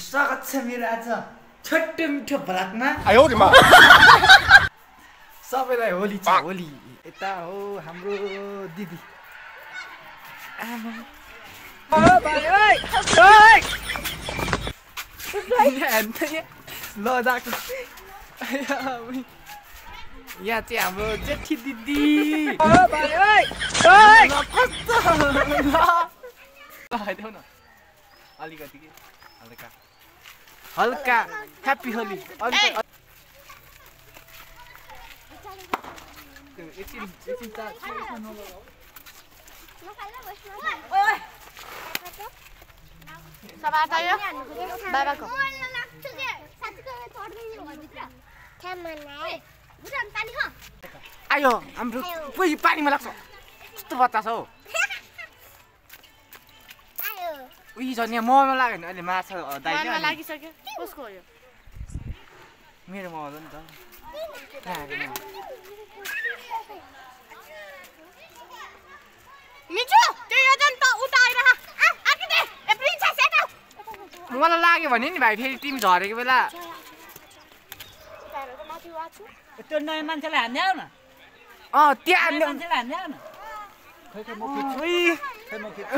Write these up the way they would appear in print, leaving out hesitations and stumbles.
स्वागत छ मेरो आज छोटो मिठो भ्लगमा। सबैलाई होली छ होली। यता हो हाम्रो दिदी। ल दाको यहाँ चाहिँ हाम्रो जेठी दिदी। अलिकति हल्का हल्का ह्याप्पी होली। आयो हाम्रो कोही पानीमा लाग्छ कस्तो बतास हौ। उही झन् यहाँ मोबाइलमा लाग्यो नि अहिले माछा हदाइदियो लागिसक्यो। कसको हो यो? मेरो मोबाइल हो नि त। मिठो त्यो योजन त उता आइरह। आके दे ए प्रिन्सेस एटा। मलाई लाग्यो भने नि भाइ फेरि तिमी झरेको बेला त्यो नयाँ मान्छेलाई हान्ने आउ न। त्यहाँ मान्छेलाई हान्ने आउ न। खै म खिच्छु। खै म खिच्छु।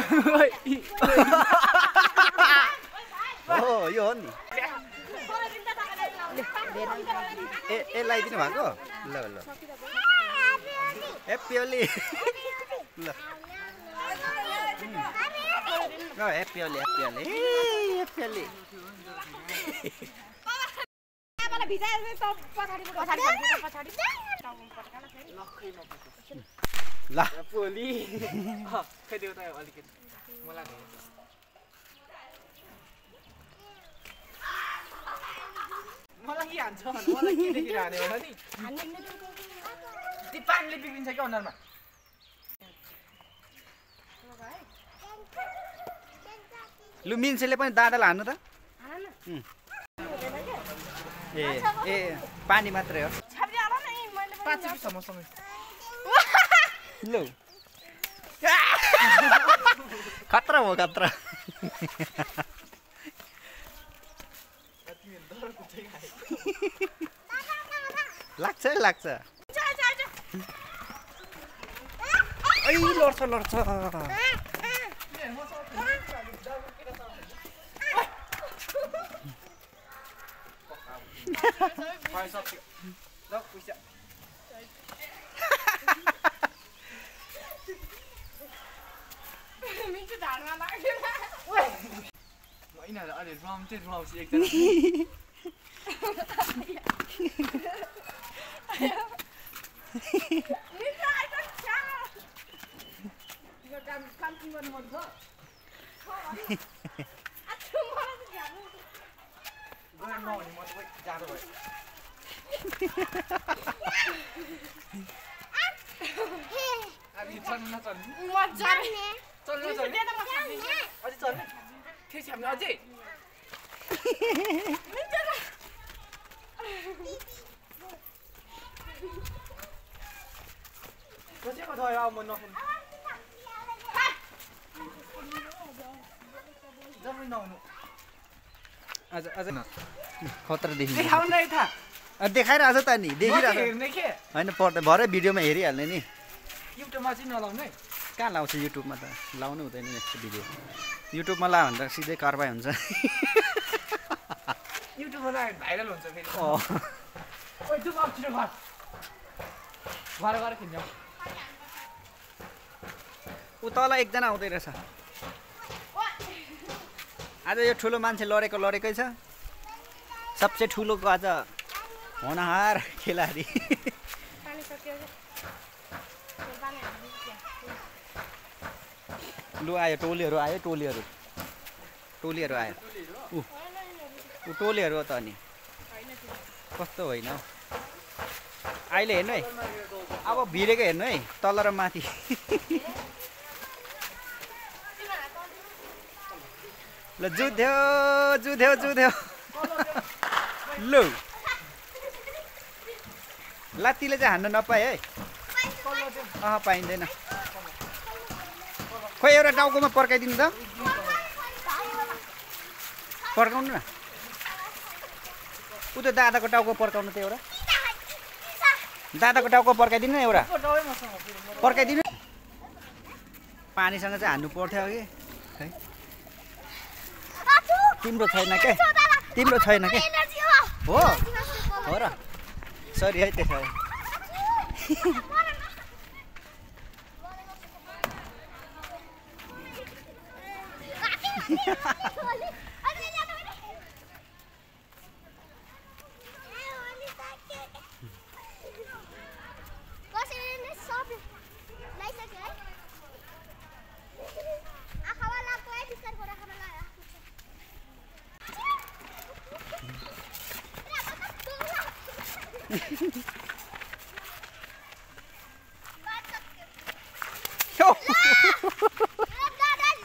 हो यो हो नि। ए लगाइदिनु भएको? ल ल ह्याप्पी होली। ल happy Holi happy Holi happy Holi. ल होली खै देऊ त अलिकति मलाई मलाई के हान्छ मलाई के देखेर हाने होला नि। त्यो पानीले बिग्रिन्छ क्या अनुहारमा। लु मिन्सेले पनि दादालाई हान्नु त। ए ए पानी मात्रै हो। लु खतरा हो खतरा। लाग्छ लाग्छ। ऐ लड्छ लड्छ। यिनीहरू अहिले रम चाहिँ रुवाउँछ एकजना। कसैको थयो अब म नखानु जम्मै नहुनु। अझ अझ खतरा देखिन्छ। देखाउनु नै था देखाइरहेछ त नि देखिरहेछ। हेर्ने के होइन पर्दा भरे भिडियोमा हेरिहाल्ने नि। युट्युबमा चाहिँ नलाउनु है। कहाँ लाउँछ युट्युबमा त लाउनु हुँदैन यस्तो भिडियो। युट्युबमा ला भन्दा सिधै कारबाही हुन्छ। युट्युबमा लाग्यो भाइरल हुन्छ फेरि। ओइ दुब छिटो घर घर घर खिच्छ। ऊ तल एकजना आउँदै रहेछ। आज यो ठुलो मान्छे लडेकै छ। सबसे ठुलोको आज होनहार खेलाडी। लु आयो टोलीहरू आयो टोलीहरू आयो। ऊ टोलीहरू हो त अनि कस्तो होइन हौ। अहिले हेर्नु है अब भिरेको हेर्नु है तल र माथि। ल जुध्यो जुध्यो जुध्यो। लु लात्तीले चाहिँ हान्न नपाए है। पाइँदैन। खोइ एउटा टाउकोमा पर्काइदिनु त। पड्काउनु न उ त्यो दादाको टाउको पड्काउनु त एउटा दादाको टाउको पड्काइदिनु न एउटा पड्काइदिनु पानीसँग चाहिँ हान्नु पर्थ्यो कि है तिम्रो छैन के तिम्रो छैन के हो हो र सरी है त्यसो भए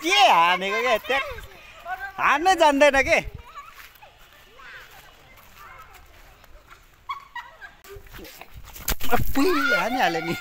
के हानेको क्या त्यहाँ हान्नै जान्दैन के हानिहाल्यो नि